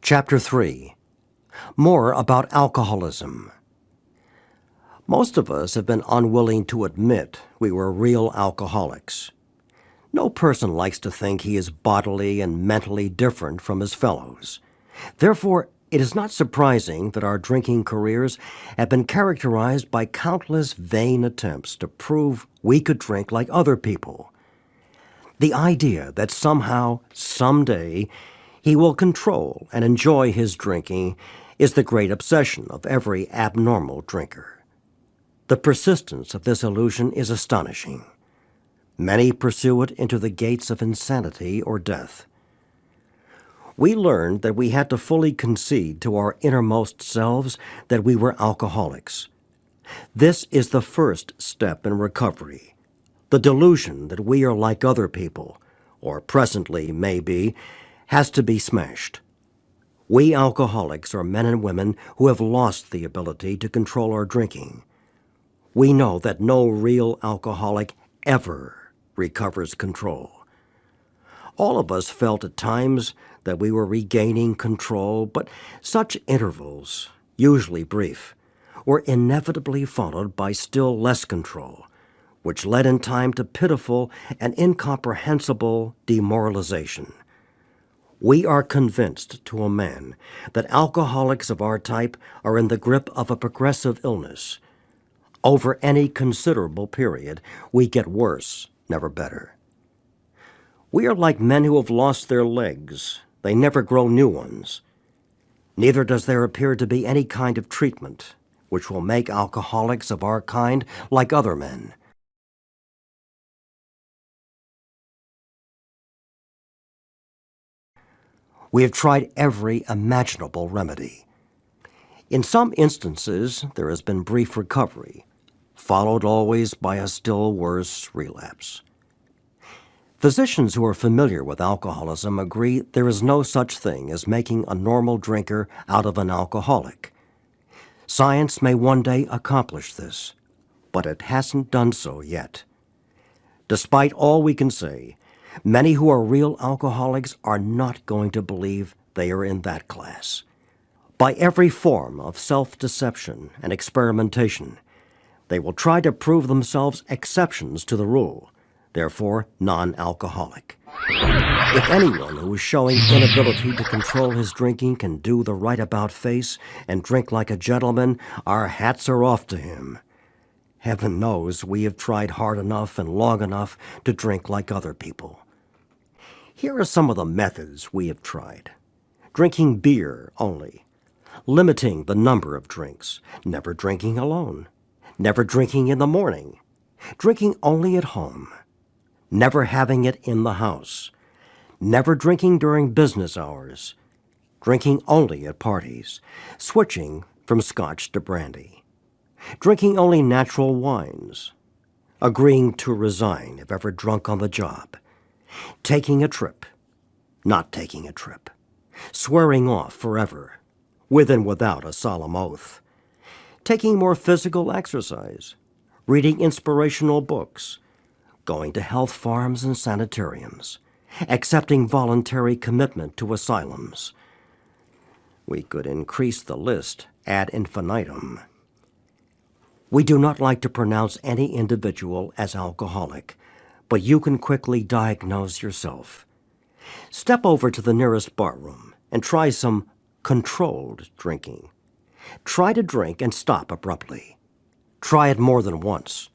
Chapter 3. More about alcoholism. Most of us have been unwilling to admit we were real alcoholics. No person likes to think he is bodily and mentally different from his fellows. Therefore, it is not surprising that our drinking careers have been characterized by countless vain attempts to prove we could drink like other people. The idea that somehow, someday, he will control and enjoy his drinking is the great obsession of every abnormal drinker. The persistence of this illusion is astonishing. Many pursue it into the gates of insanity or death. We learned that we had to fully concede to our innermost selves that we were alcoholics. This is the first step in recovery. The delusion that we are like other people, or presently may be, has to be smashed. We alcoholics are men and women who have lost the ability to control our drinking. We know that no real alcoholic ever recovers control. All of us felt at times that we were regaining control, but such intervals, usually brief, were inevitably followed by still less control, which led in time to pitiful and incomprehensible demoralization. We are convinced to a man that alcoholics of our type are in the grip of a progressive illness. Over any considerable period, we get worse, never better. We are like men who have lost their legs. They never grow new ones. Neither does there appear to be any kind of treatment which will make alcoholics of our kind like other men. We have tried every imaginable remedy. In some instances, there has been brief recovery, followed always by a still worse relapse. Physicians who are familiar with alcoholism agree there is no such thing as making a normal drinker out of an alcoholic. Science may one day accomplish this, but it hasn't done so yet. Despite all we can say, many who are real alcoholics are not going to believe they are in that class. By every form of self-deception and experimentation, they will try to prove themselves exceptions to the rule, therefore non-alcoholic. If anyone who is showing inability to control his drinking can do the right about face and drink like a gentleman, our hats are off to him. Heaven knows we have tried hard enough and long enough to drink like other people. Here are some of the methods we have tried. Drinking beer only. Limiting the number of drinks. Never drinking alone. Never drinking in the morning. Drinking only at home. Never having it in the house. Never drinking during business hours. Drinking only at parties. Switching from scotch to brandy. Drinking only natural wines. Agreeing to resign if ever drunk on the job. Taking a trip. Not taking a trip. Swearing off forever, with and without a solemn oath. Taking more physical exercise. Reading inspirational books. Going to health farms and sanitariums. Accepting voluntary commitment to asylums. We could increase the list ad infinitum. We do not like to pronounce any individual as alcoholic, but you can quickly diagnose yourself. Step over to the nearest barroom and try some controlled drinking. Try to drink and stop abruptly. Try it more than once.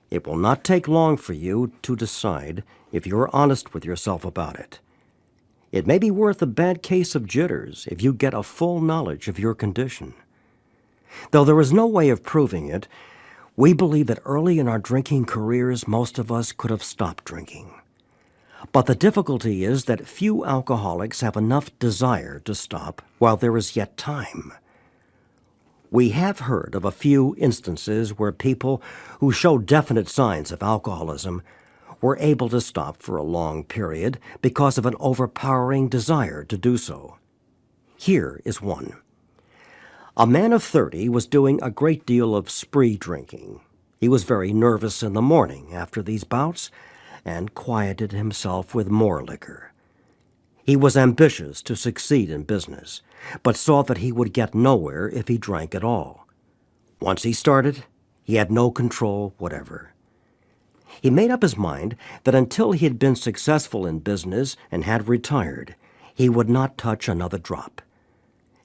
It will not take long for you to decide if you are honest with yourself about it. It may be worth a bad case of jitters if you get a full knowledge of your condition. Though there is no way of proving it, we believe that early in our drinking careers most of us could have stopped drinking. But the difficulty is that few alcoholics have enough desire to stop while there is yet time. We have heard of a few instances where people who show definite signs of alcoholism were able to stop for a long period because of an overpowering desire to do so. Here is one. A man of 30 was doing a great deal of spree drinking. He was very nervous in the morning after these bouts, and quieted himself with more liquor. He was ambitious to succeed in business, but saw that he would get nowhere if he drank at all. Once he started, he had no control whatever. He made up his mind that until he had been successful in business and had retired, he would not touch another drop.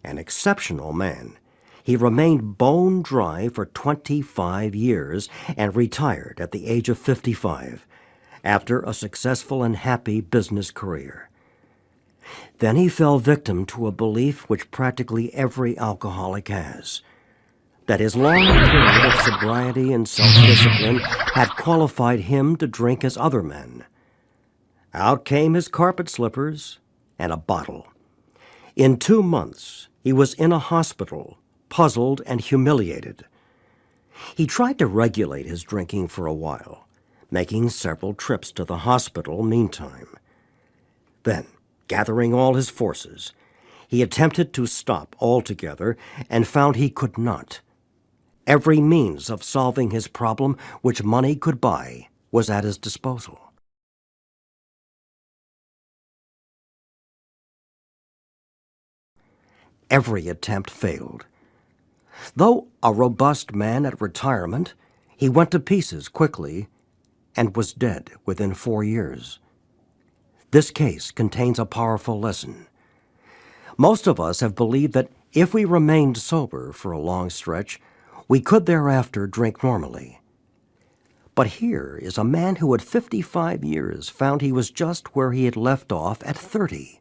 An exceptional man, he remained bone dry for 25 years and retired at the age of 55 after a successful and happy business career. Then he fell victim to a belief which practically every alcoholic has, that his long period of sobriety and self-discipline had qualified him to drink as other men. Out came his carpet slippers and a bottle. In 2 months, he was in a hospital, puzzled and humiliated. He tried to regulate his drinking for a while, making several trips to the hospital meantime. Then, gathering all his forces, he attempted to stop altogether and found he could not. Every means of solving his problem which money could buy was at his disposal. Every attempt failed. Though a robust man at retirement, he went to pieces quickly and was dead within 4 years. This case contains a powerful lesson. Most of us have believed that if we remained sober for a long stretch, we could thereafter drink normally. But here is a man who at 55 years found he was just where he had left off at 30.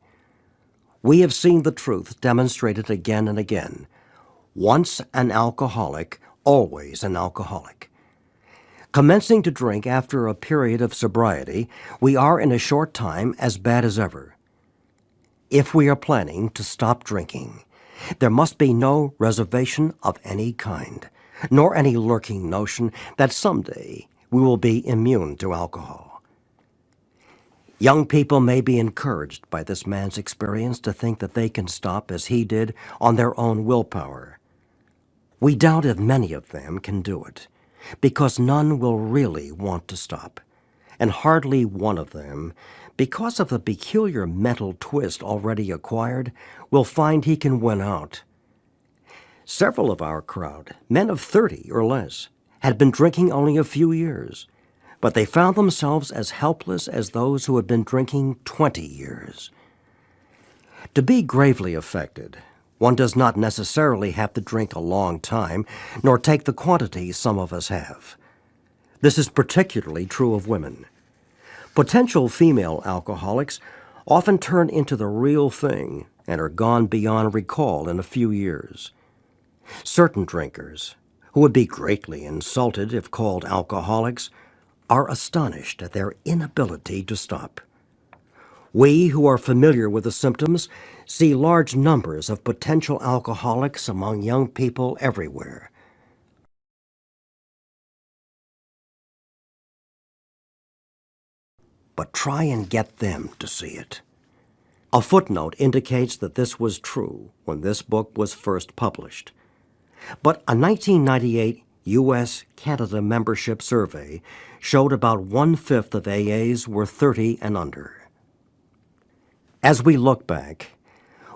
We have seen the truth demonstrated again and again. Once an alcoholic, always an alcoholic. Commencing to drink after a period of sobriety, we are in a short time as bad as ever. If we are planning to stop drinking, there must be no reservation of any kind, nor any lurking notion that someday we will be immune to alcohol. Young people may be encouraged by this man's experience to think that they can stop as he did on their own willpower. We doubt if many of them can do it, because none will really want to stop, and hardly one of them, because of the peculiar mental twist already acquired, will find he can win out. Several of our crowd, men of 30 or less, had been drinking only a few years, but they found themselves as helpless as those who had been drinking 20 years. To be gravely affected, one does not necessarily have to drink a long time, nor take the quantity some of us have. This is particularly true of women. Potential female alcoholics often turn into the real thing and are gone beyond recall in a few years. Certain drinkers, who would be greatly insulted if called alcoholics, are astonished at their inability to stop. We who are familiar with the symptoms see large numbers of potential alcoholics among young people everywhere. But try and get them to see it. A footnote indicates that this was true when this book was first published. But a 1998 U.S.-Canada membership survey showed about 1/5 of AAs were 30 and under. As we look back,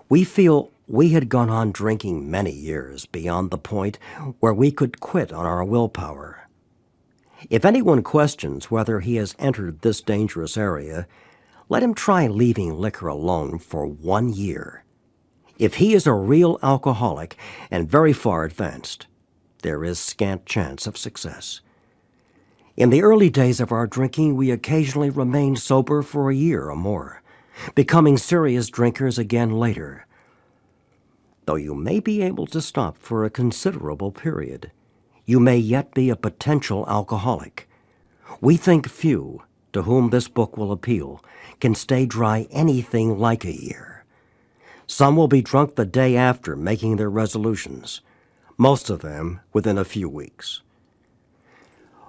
we feel we had gone on drinking many years beyond the point where we could quit on our willpower. If anyone questions whether he has entered this dangerous area, let him try leaving liquor alone for 1 year. If he is a real alcoholic and very far advanced, there is scant chance of success. In the early days of our drinking, we occasionally remained sober for a year or more, becoming serious drinkers again later. Though you may be able to stop for a considerable period, you may yet be a potential alcoholic. We think few, to whom this book will appeal, can stay dry anything like a year. Some will be drunk the day after making their resolutions, most of them within a few weeks.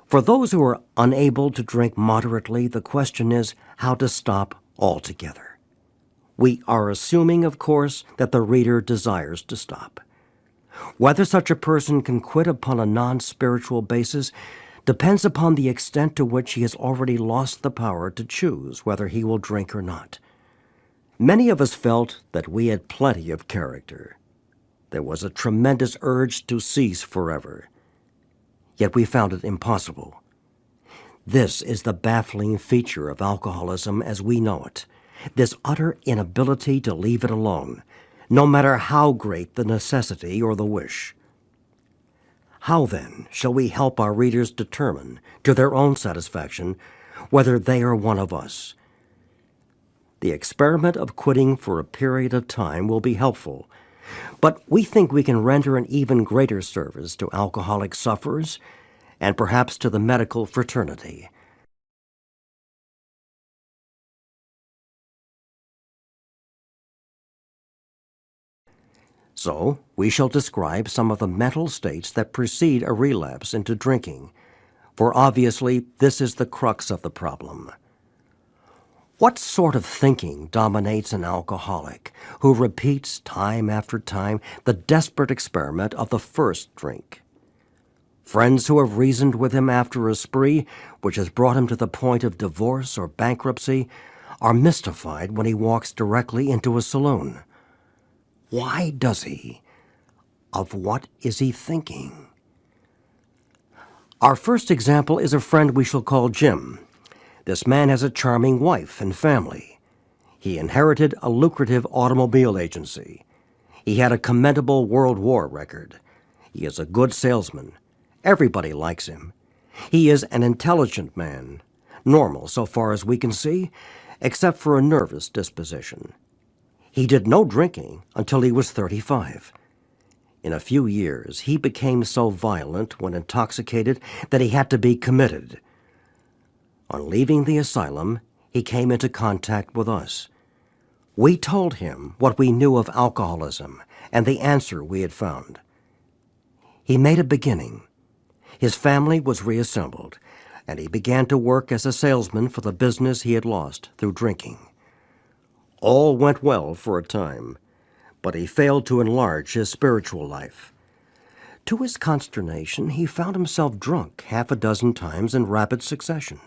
For those who are unable to drink moderately, the question is how to stop altogether. We are assuming, of course, that the reader desires to stop. Whether such a person can quit upon a non-spiritual basis depends upon the extent to which he has already lost the power to choose whether he will drink or not. Many of us felt that we had plenty of character. There was a tremendous urge to cease forever. Yet we found it impossible. This is the baffling feature of alcoholism as we know it, this utter inability to leave it alone, no matter how great the necessity or the wish. How, then, shall we help our readers determine, to their own satisfaction, whether they are one of us? The experiment of quitting for a period of time will be helpful, but we think we can render an even greater service to alcoholic sufferers and perhaps to the medical fraternity. So, we shall describe some of the mental states that precede a relapse into drinking, for obviously this is the crux of the problem. What sort of thinking dominates an alcoholic who repeats time after time the desperate experiment of the first drink? Friends who have reasoned with him after a spree which has brought him to the point of divorce or bankruptcy are mystified when he walks directly into a saloon. Why does he? Of what is he thinking? Our first example is a friend we shall call Jim. This man has a charming wife and family. He inherited a lucrative automobile agency. He had a commendable World War record. He is a good salesman. Everybody likes him. He is an intelligent man, normal so far as we can see, except for a nervous disposition. He did no drinking until he was 35. In a few years, he became so violent when intoxicated that he had to be committed. On leaving the asylum, he came into contact with us. We told him what we knew of alcoholism and the answer we had found. He made a beginning. His family was reassembled, and he began to work as a salesman for the business he had lost through drinking. All went well for a time, but he failed to enlarge his spiritual life. To his consternation, he found himself drunk half a dozen times in rapid succession.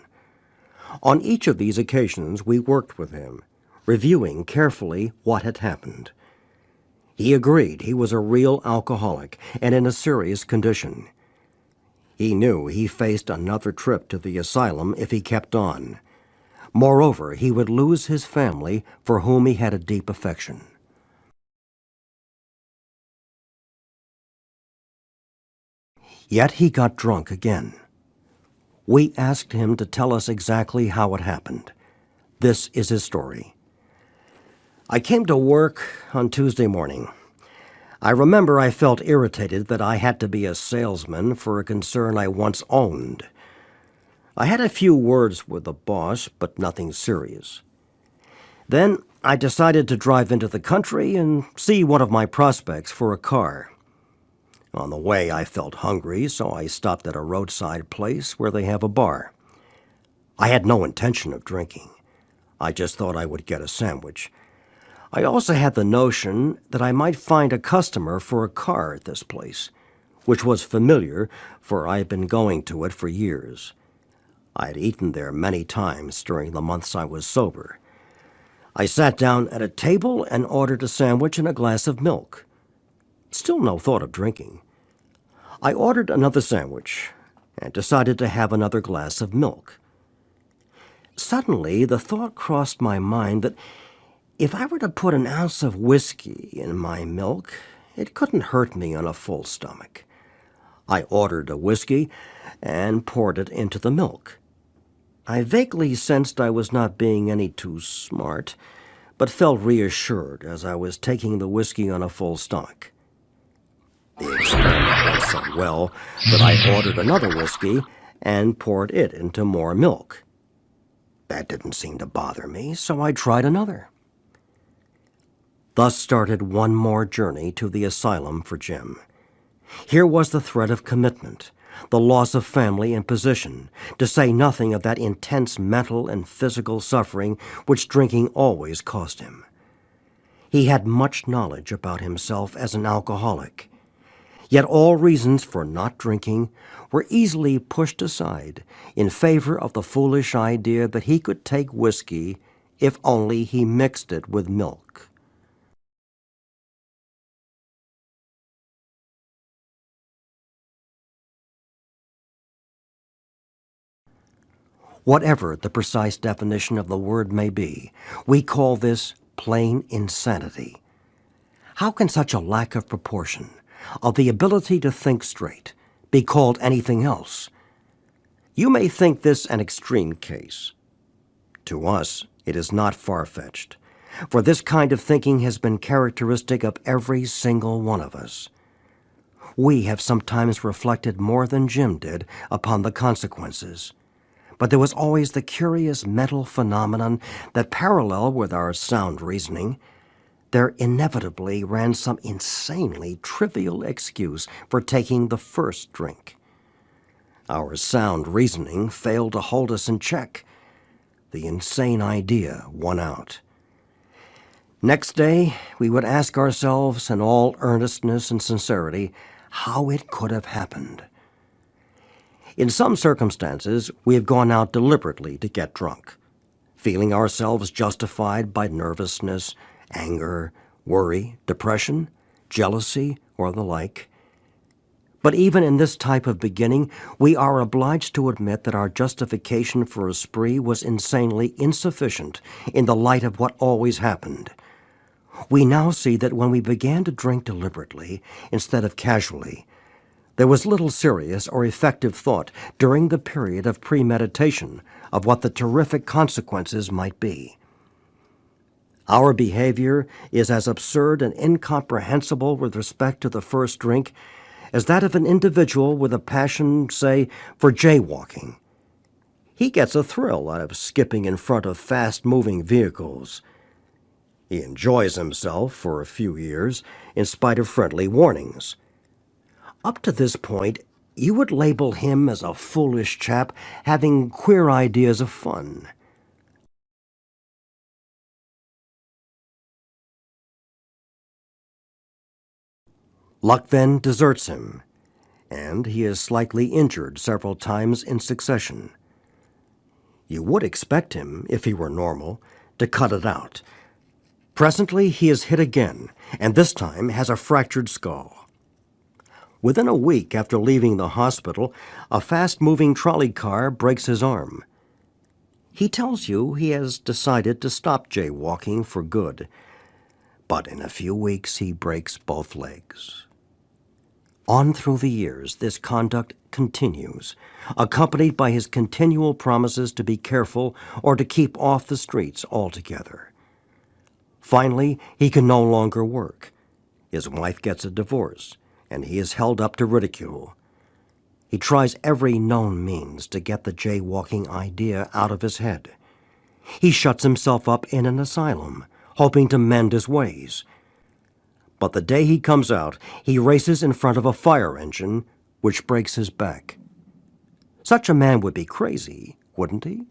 On each of these occasions, we worked with him, reviewing carefully what had happened. He agreed he was a real alcoholic and in a serious condition. He knew he faced another trip to the asylum if he kept on. Moreover, he would lose his family for whom he had a deep affection. Yet he got drunk again. We asked him to tell us exactly how it happened. This is his story. I came to work on Tuesday morning. I remember I felt irritated that I had to be a salesman for a concern I once owned. I had a few words with the boss, but nothing serious. Then I decided to drive into the country and see one of my prospects for a car. On the way, I felt hungry, so I stopped at a roadside place where they have a bar. I had no intention of drinking. I just thought I would get a sandwich. I also had the notion that I might find a customer for a car at this place, which was familiar, for I had been going to it for years. I had eaten there many times during the months I was sober. I sat down at a table and ordered a sandwich and a glass of milk. Still no thought of drinking. I ordered another sandwich and decided to have another glass of milk. Suddenly, the thought crossed my mind that if I were to put an ounce of whiskey in my milk, it couldn't hurt me on a full stomach. I ordered a whiskey and poured it into the milk. I vaguely sensed I was not being any too smart, but felt reassured as I was taking the whiskey on a full stomach. The experiment went so well that I ordered another whiskey and poured it into more milk. That didn't seem to bother me, so I tried another. Thus started one more journey to the asylum for Jim. Here was the threat of commitment, the loss of family and position, to say nothing of that intense mental and physical suffering which drinking always caused him. He had much knowledge about himself as an alcoholic. Yet all reasons for not drinking were easily pushed aside in favor of the foolish idea that he could take whiskey if only he mixed it with milk. Whatever the precise definition of the word may be, we call this plain insanity. How can such a lack of proportion, of the ability to think straight, be called anything else? You may think this an extreme case. To us, it is not far-fetched, for this kind of thinking has been characteristic of every single one of us. We have sometimes reflected more than Jim did upon the consequences, but there was always the curious mental phenomenon that, parallel with our sound reasoning, there inevitably ran some insanely trivial excuse for taking the first drink. Our sound reasoning failed to hold us in check. The insane idea won out. Next day, we would ask ourselves in all earnestness and sincerity how it could have happened. In some circumstances, we have gone out deliberately to get drunk, feeling ourselves justified by nervousness, anger, worry, depression, jealousy, or the like. But even in this type of beginning, we are obliged to admit that our justification for a spree was insanely insufficient in the light of what always happened. We now see that when we began to drink deliberately instead of casually, there was little serious or effective thought during the period of premeditation of what the terrific consequences might be. Our behavior is as absurd and incomprehensible with respect to the first drink as that of an individual with a passion, say, for jaywalking. He gets a thrill out of skipping in front of fast-moving vehicles. He enjoys himself for a few years in spite of friendly warnings. Up to this point, you would label him as a foolish chap having queer ideas of fun. Luck then deserts him, and he is slightly injured several times in succession. You would expect him, if he were normal, to cut it out. Presently he is hit again, and this time has a fractured skull. Within a week after leaving the hospital, a fast-moving trolley car breaks his arm. He tells you he has decided to stop jaywalking for good, but in a few weeks he breaks both legs. On through the years, this conduct continues, accompanied by his continual promises to be careful or to keep off the streets altogether. Finally, he can no longer work. His wife gets a divorce, and he is held up to ridicule. He tries every known means to get the jaywalking idea out of his head. He shuts himself up in an asylum, hoping to mend his ways. But the day he comes out, he races in front of a fire engine, which breaks his back. Such a man would be crazy, wouldn't he?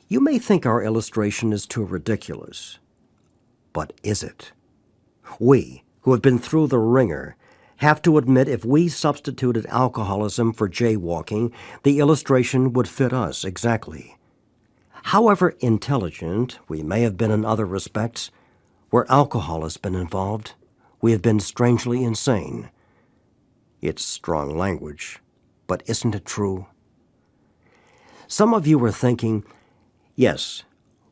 You may think our illustration is too ridiculous, but is it? We, who have been through the ringer, have to admit if we substituted alcoholism for jaywalking, the illustration would fit us exactly. However intelligent we may have been in other respects, where alcohol has been involved, we have been strangely insane. It's strong language, but isn't it true? Some of you are thinking, yes,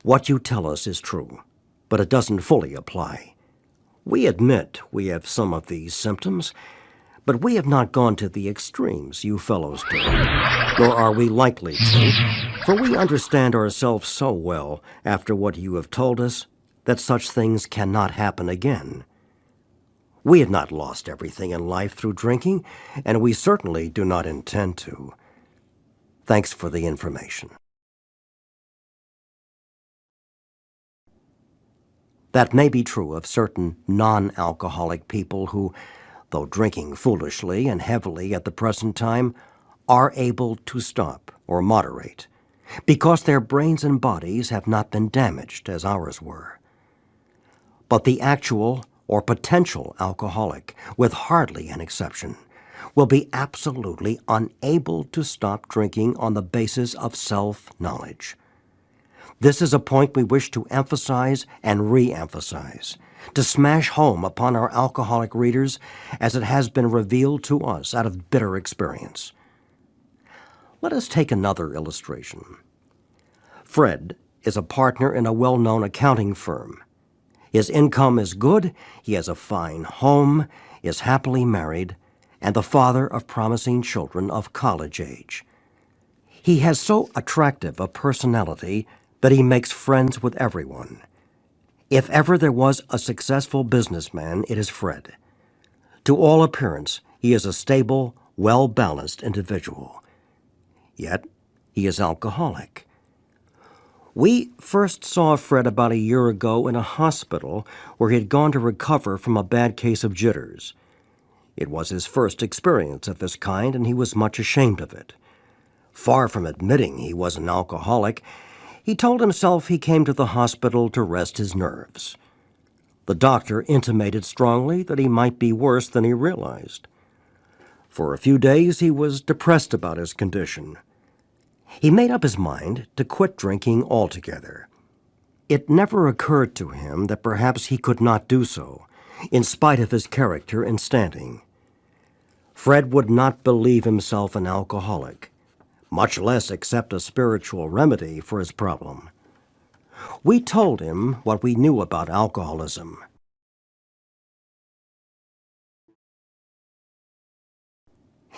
what you tell us is true, but it doesn't fully apply. We admit we have some of these symptoms, but we have not gone to the extremes you fellows do, nor are we likely to, for we understand ourselves so well after what you have told us that such things cannot happen again. We have not lost everything in life through drinking, and we certainly do not intend to. Thanks for the information. That may be true of certain non-alcoholic people who, though drinking foolishly and heavily at the present time, are able to stop or moderate, because their brains and bodies have not been damaged as ours were. But the actual, or potential alcoholic, with hardly an exception, will be absolutely unable to stop drinking on the basis of self-knowledge. This is a point we wish to emphasize and re-emphasize, to smash home upon our alcoholic readers as it has been revealed to us out of bitter experience. Let us take another illustration. Fred is a partner in a well-known accounting firm. His income is good, he has a fine home, is happily married, and the father of promising children of college age. He has so attractive a personality that he makes friends with everyone. If ever there was a successful businessman, it is Fred. To all appearance, he is a stable, well-balanced individual. Yet, he is alcoholic. We first saw Fred about a year ago in a hospital where he had gone to recover from a bad case of jitters. It was his first experience of this kind, and he was much ashamed of it. Far from admitting he was an alcoholic, he told himself he came to the hospital to rest his nerves. The doctor intimated strongly that he might be worse than he realized. For a few days he was depressed about his condition. He made up his mind to quit drinking altogether. It never occurred to him that perhaps he could not do so, in spite of his character and standing. Fred would not believe himself an alcoholic, much less accept a spiritual remedy for his problem. We told him what we knew about alcoholism.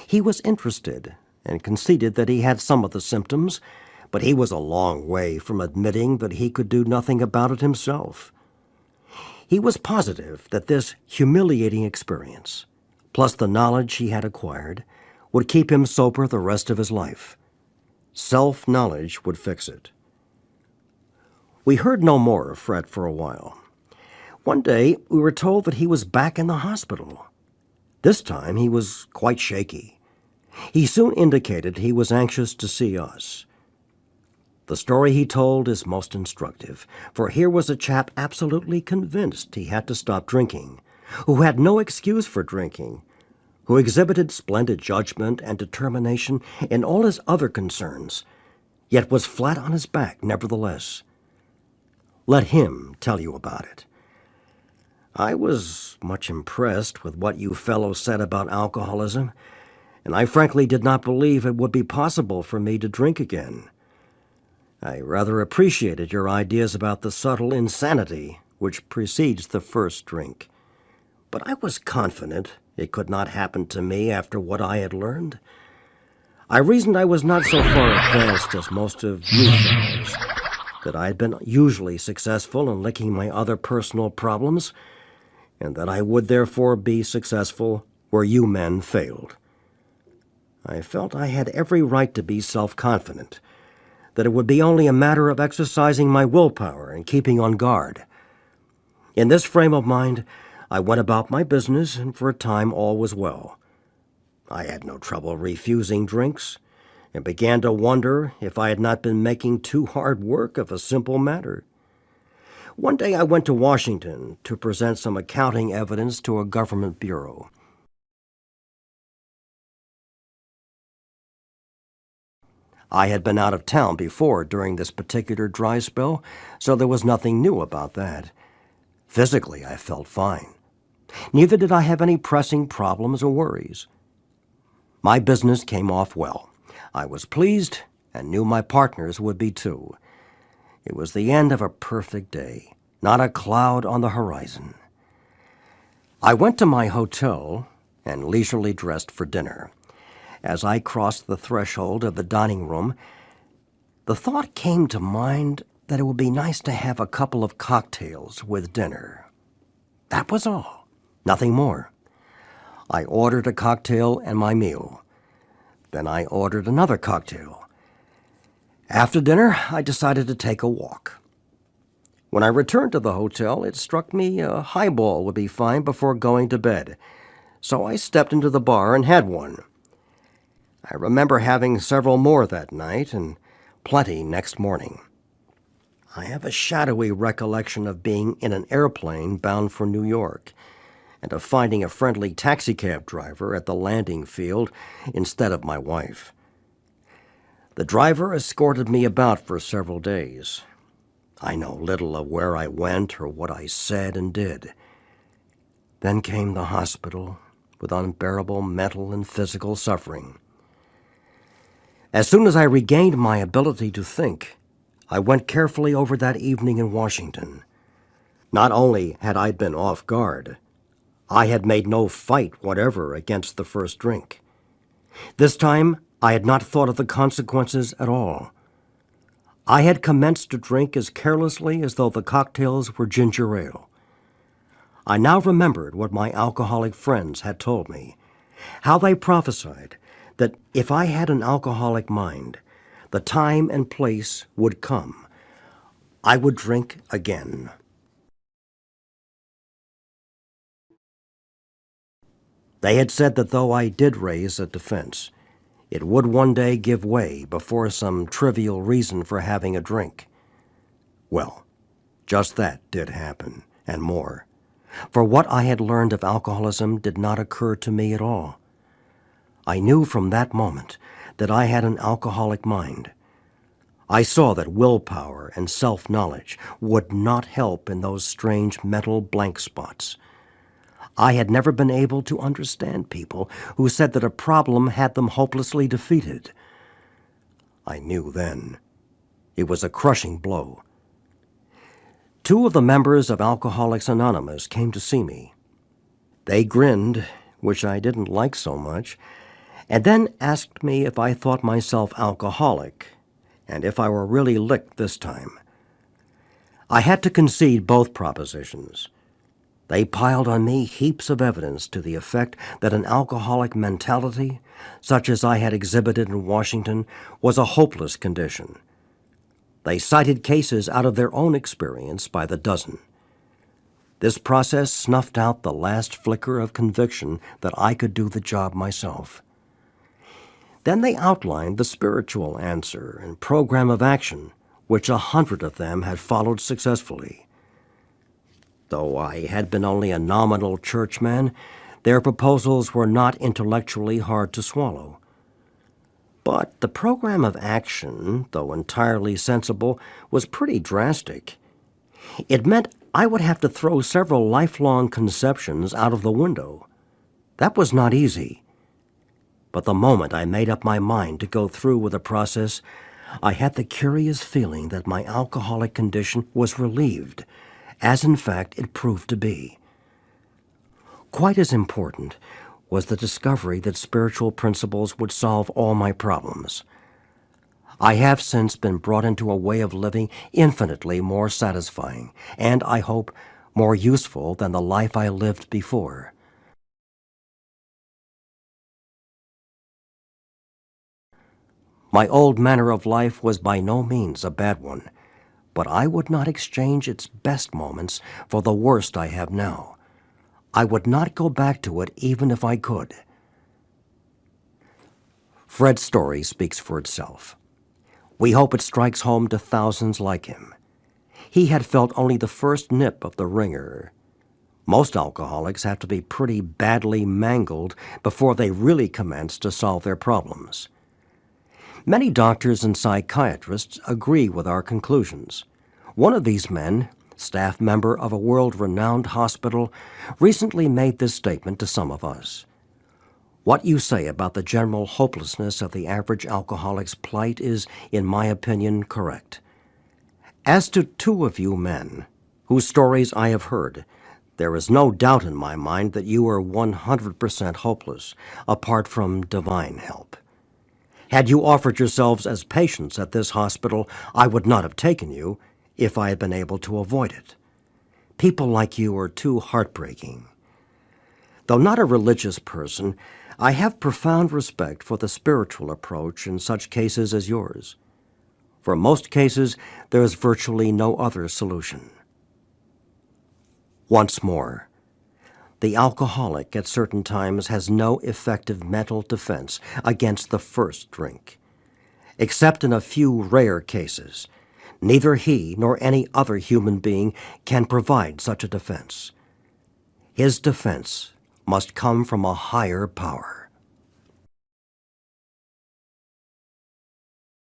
He was interested and conceded that he had some of the symptoms, but he was a long way from admitting that he could do nothing about it himself. He was positive that this humiliating experience, plus the knowledge he had acquired, would keep him sober the rest of his life. Self-knowledge would fix it. We heard no more of Fred for a while. One day, we were told that he was back in the hospital. This time, he was quite shaky. He soon indicated he was anxious to see us. The story he told is most instructive, for here was a chap absolutely convinced he had to stop drinking, who had no excuse for drinking, who exhibited splendid judgment and determination in all his other concerns, yet was flat on his back nevertheless. Let him tell you about it. I was much impressed with what you fellows said about alcoholism, and I frankly did not believe it would be possible for me to drink again. I rather appreciated your ideas about the subtle insanity which precedes the first drink, but I was confident it could not happen to me after what I had learned. I reasoned I was not so far advanced as most of you fellows, that I had been usually successful in licking my other personal problems, and that I would therefore be successful where you men failed. I felt I had every right to be self-confident, that it would be only a matter of exercising my willpower and keeping on guard. In this frame of mind, I went about my business, and for a time all was well. I had no trouble refusing drinks, and began to wonder if I had not been making too hard work of a simple matter. One day I went to Washington to present some accounting evidence to a government bureau. I had been out of town before during this particular dry spell, so there was nothing new about that. Physically, I felt fine. Neither did I have any pressing problems or worries. My business came off well. I was pleased and knew my partners would be too. It was the end of a perfect day, not a cloud on the horizon. I went to my hotel and leisurely dressed for dinner. As I crossed the threshold of the dining room, the thought came to mind that it would be nice to have a couple of cocktails with dinner. That was all. Nothing more. I ordered a cocktail and my meal. Then I ordered another cocktail. After dinner, I decided to take a walk. When I returned to the hotel, it struck me a highball would be fine before going to bed, so I stepped into the bar and had one. I remember having several more that night and plenty next morning. I have a shadowy recollection of being in an airplane bound for New York and of finding a friendly taxicab driver at the landing field instead of my wife. The driver escorted me about for several days. I know little of where I went or what I said and did. Then came the hospital with unbearable mental and physical suffering. As soon as I regained my ability to think, I went carefully over that evening in Washington. Not only had I been off guard, I had made no fight whatever against the first drink. This time, I had not thought of the consequences at all. I had commenced to drink as carelessly as though the cocktails were ginger ale. I now remembered what my alcoholic friends had told me, how they prophesied that if I had an alcoholic mind, the time and place would come. I would drink again. They had said that though I did raise a defense, it would one day give way before some trivial reason for having a drink. Well, just that did happen, and more. For what I had learned of alcoholism did not occur to me at all. I knew from that moment that I had an alcoholic mind. I saw that willpower and self-knowledge would not help in those strange mental blank spots. I had never been able to understand people who said that a problem had them hopelessly defeated. I knew then. It was a crushing blow. 2 of the members of Alcoholics Anonymous came to see me. They grinned, which I didn't like so much, and then asked me if I thought myself alcoholic, and if I were really licked this time. I had to concede both propositions. They piled on me heaps of evidence to the effect that an alcoholic mentality, such as I had exhibited in Washington, was a hopeless condition. They cited cases out of their own experience by the dozen. This process snuffed out the last flicker of conviction that I could do the job myself. Then they outlined the spiritual answer and program of action, which 100 of them had followed successfully. Though I had been only a nominal churchman, their proposals were not intellectually hard to swallow. But the program of action, though entirely sensible, was pretty drastic. It meant I would have to throw several lifelong conceptions out of the window. That was not easy. But the moment I made up my mind to go through with the process, I had the curious feeling that my alcoholic condition was relieved, as in fact it proved to be. Quite as important was the discovery that spiritual principles would solve all my problems. I have since been brought into a way of living infinitely more satisfying, and, I hope, more useful than the life I lived before. My old manner of life was by no means a bad one, but I would not exchange its best moments for the worst I have now. I would not go back to it even if I could. Fred's story speaks for itself. We hope it strikes home to thousands like him. He had felt only the first nip of the ringer. Most alcoholics have to be pretty badly mangled before they really commence to solve their problems. Many doctors and psychiatrists agree with our conclusions. One of these men, staff member of a world-renowned hospital, recently made this statement to some of us. What you say about the general hopelessness of the average alcoholic's plight is, in my opinion, correct. As to 2 of you men, whose stories I have heard, there is no doubt in my mind that you are 100% hopeless, apart from divine help. Had you offered yourselves as patients at this hospital, I would not have taken you if I had been able to avoid it. People like you are too heartbreaking. Though not a religious person, I have profound respect for the spiritual approach in such cases as yours. For most cases, there is virtually no other solution. Once more, the alcoholic at certain times has no effective mental defense against the first drink. Except in a few rare cases, Neither he nor any other human being can provide such a defense. His defense must come from a higher power.